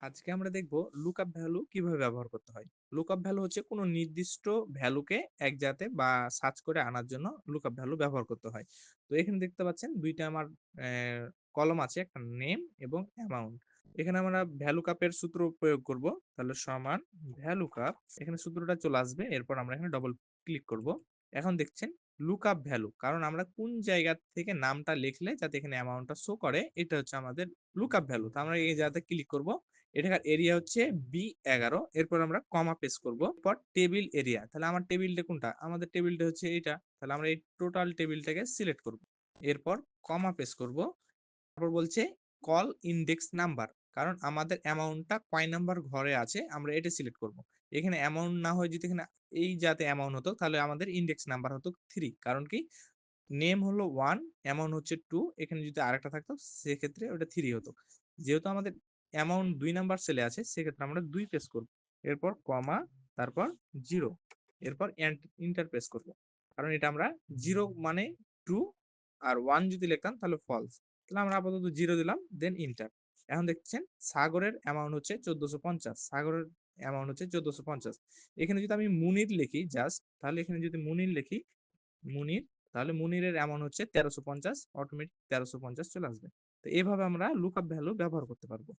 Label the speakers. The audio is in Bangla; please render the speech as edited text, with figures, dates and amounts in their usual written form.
Speaker 1: আজকে আমরা দেখব লুকআপ ভ্যালু কিভাবে ব্যবহার করতে হয়। লুকআপ ভ্যালু হচ্ছে কোনো নির্দিষ্ট ভ্যালুকে এক জায়গাতে বা সার্চ করে আনার জন্য লুকআপ ভ্যালু ব্যবহার করতে হয়। তো এখানে দেখতে পাচ্ছেন দুইটা আমার কলম আছে, একটা নেম এবং অ্যামাউন্ট। এখানে আমরা ভ্যালু কাপের সূত্র প্রয়োগ করব, তাহলে সমান ভ্যালু কাপ, এখানে সূত্রটা চলে আসবে। এরপর আমরা এখানে ডবল ক্লিক করব। এখন দেখছেন লুকআপ ভ্যালু, কারণ আমরা কোন জায়গা থেকে নামটা লিখলে যাতে এখানে অ্যামাউন্টটা শো করে, এটা হচ্ছে আমাদের লুকআপ ভ্যালু। তো আমরা এই জায়গাতে ক্লিক করব। এটার এরিয়া হচ্ছে B11। এরপর আমরা কমা পেস্ট করব, পর টেবিল এরিয়া। তাহলে আমার টেবিলটা কোনটা, আমাদের টেবিলটা হচ্ছে এইটা। তাহলে আমরা এই টোটাল টেবিলটাকে সিলেক্ট করব। এরপর কমা পেস্ট করব। তারপর বলছে কল ইন্ডেক্স নাম্বার, কারণ আমাদের অ্যামাউন্টটা কয় নাম্বার ঘরে আছে আমরা এটা সিলেক্ট করব। এখানে অ্যামাউন্ট না হয় যদি এখানে এই যাতে অ্যামাউন্ট হতো, তাহলে আমাদের ইন্ডেক্স নাম্বার হতো 3। কারণ কি, নেম হলো 1, অ্যামাউন্ট হচ্ছে 2, এখানে যদি আরেকটা থাকতো সেক্ষেত্রে ওটা 3 হতো। যেহেতু আমাদের অ্যামাউন্ট 2 নাম্বার সেলে আছে, সেক্ষেত্রে আমরা 2 পেস করব। এরপর কমা, তারপর 0, এরপর ইন্টার পেস করব। কারণ এটা আমরা 0 মানে ট্রু, আর 1 যদি লিখতাম তাহলে ফলস। তাহলে আমরা আপাতত 0 দিলাম, দেন ইন্টার। এখন দেখছেন সাগরের অ্যামাউন্ট হচ্ছে 1450। সাগরের অ্যামাউন্ট হচ্ছে 1450। এখানে যদি আমি মুনির লিখি জাস্ট, তাহলে এখানে যদি মুনির লিখি, মুনির, তাহলে মুনিরের অ্যামাউন্ট হচ্ছে 1350, অটোমেটিক 1350 চলে আসবে। তো এইভাবে আমরা লুকআপ ভ্যালু ব্যবহার করতে পারবো।